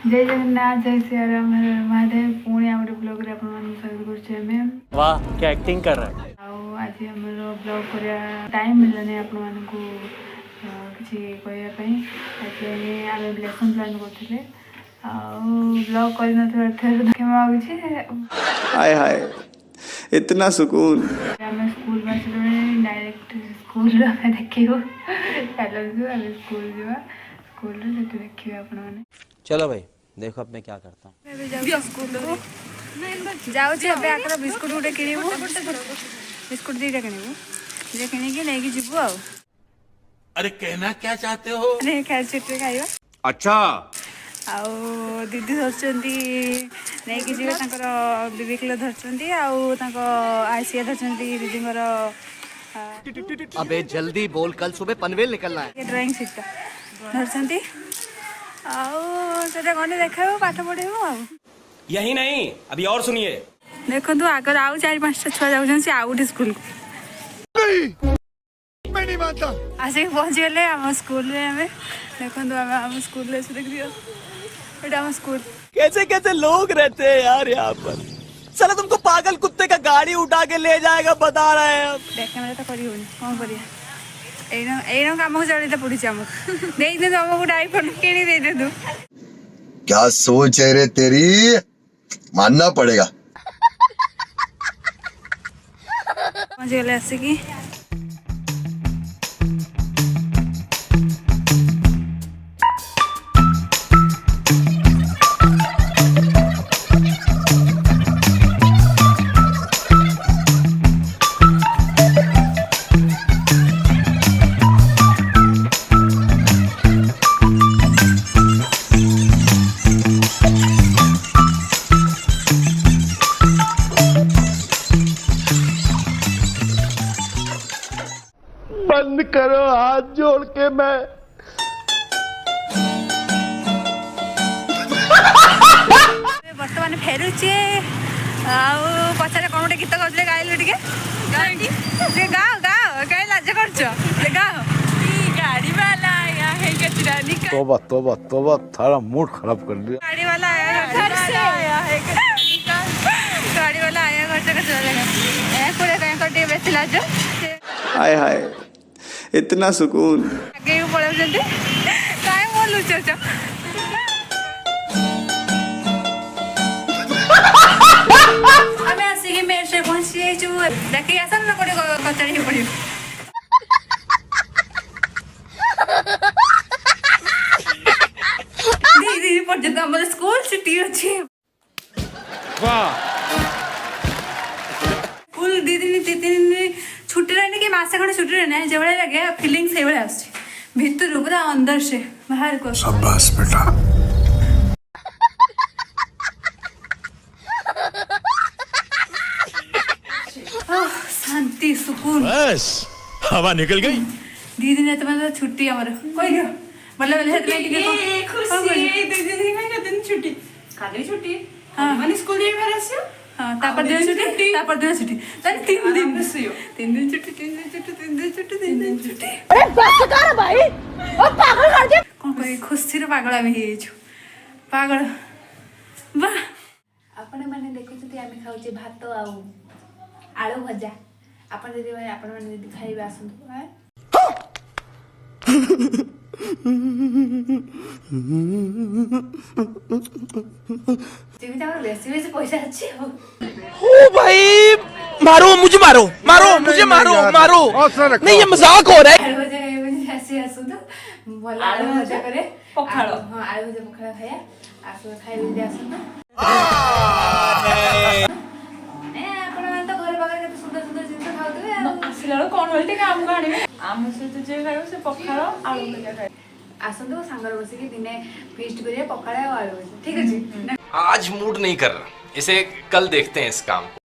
जय जगन्नाथ जय सियाराम हर हर महादेव पुणी आम ब्लॉग रे आपण मान स्वागत करुचे। वाह क्या एक्टिंग कर रहा है। आज हमर ब्लॉग करिया टाइम मिलने आपण मान को किसी कहया पई आज आमे लेसन प्लान करथिले आ ब्लॉग करि नथि थे क्षमा होछि। हाय हाय इतना सुकून। आमे स्कूल बसले डायरेक्ट स्कूल रे देखियो चलो आमे स्कूल जीवा स्कूल रे देखियो आपण माने। चलो भाई देखो अब मैं क्या करता हूँ। जाऊँ बिस्कुट गोटे किणु बिस्कुट दीटा किणु जे किणिकी नहीं जीवु आ। अरे कहना क्या चाहते हो? खाइबा खाइबा अच्छा आउ दीदी धरचंती नहीं कि जीवे तांकर बेबी किलो धरचंती आउ तांको आईसीए धरचंती दीदींगर। अबे जल्दी बोल, कल सुबह पनवेल निकलना है। ड्राइंग सीट धरचंती आउ सेटा गने देखाबो पाठ पढेबो आ। यही नहीं अभी और सुनिए। देखो आगर आउ 4-5 छुआ जाउछन से आउट स्कूल मैं नहीं मानता। आसे पहुंच गले हम स्कूल रे। हमें देखो हम स्कूल रे देख दियो एटा हम स्कूल। कैसे कैसे लोग रहते हैं यार यहाँ पर। साला तुमको पागल कुत्ते का गाड़ी उठा के ले जाएगा बता रहे हैं हम। देखे मेरे तो करी होनी कौन करिया एनो काम को चली तो पड़ी हम देख दे हमको आईफोन किनी दे दे तू। क्या सोच है रे तेरी, मानना पड़ेगा। पहुंच गले आसिकी बंद करो हाथ जोड़ के। मैं बर्तमान फेरुचे आउ पछारे कौन गोटे गीत गाउले गाइले टिके गाओ गाओ कहीं लाज करछो गाओ गाड़ी वाला आया है कचरा निकाल। तोबा तोबा तोबा थारा मूड खराब कर दिया। गाड़ी वाला आया घर से आया है गाड़ी वाला आया घर से कचरा लगा ए कोरे कहीं कटे बेसी लाज। हाय हाय इतना सुकून। आगे पड़े जल्दी काहे मोर लुचछ हमें आसी के मेरे से पहुंची छु देखि आसन न कोडे कचड़ी पड़ी। दीदी पर्यंत हमर स्कूल छुट्टी अछि। वाह स्कूल दीदी छुट्टी रहने की मासे खंड छुट्टी रहना जो भाई लगे फीलिंग से भाई आस भीतर पूरा अंदर से बाहर को। शाबाश बेटा। शांति सुकून बस हवा निकल गई। दीदी ने तो मतलब छुट्टी हमारा कोई गयो मतलब वाले हाथ में टिके खुशी दीदी ने दिन छुट्टी खाली छुट्टी। हां माने स्कूल जे घर आसियो। हां तापर दिन छुट्टी तापर दिन छुट्टी तने 3 दिन बसियो 3 दिन छुट्टी 3 दिन छुट्टी 3 दिन छुट्टी 3 दिन छुट्टी। अरे बस कर भाई ओ पागल कर दे कोन कोई खुशी रे पागल आमे हे छु पागल वाह। आपने माने देखो जति आमे खाउ जे भात आउ आलू भजा आपन दीदी भाई आपन माने दीदी खाइबा आसंतु हां जीवी जाओ बेसी बेसी पैसा अच्छी हो। ओ भाई मारो मुझे मारो मारो मुझे मारो मारो नहीं ये मजाक हो रहा है। आलू भजा मुझे ऐसे आसंतु भला आलू भजा करे पखाळो। हां आलू भजा पखाळो खाया आसो खाइ दे आसंतु ए आपण मान तो घर बागर के सुंदर सुंदर जिंस खाउतबे आसिलालो कोन होलटे काम गाणीबे आम से तो जे खाइबो से पखाळो आलू भजा खाइ आसंतु सांगर बसी के दिने फीस्ट करिया पखाळो आलू भजा ठीक अछि। आज मूड नहीं कर रहा, इसे कल देखते हैं इस काम को।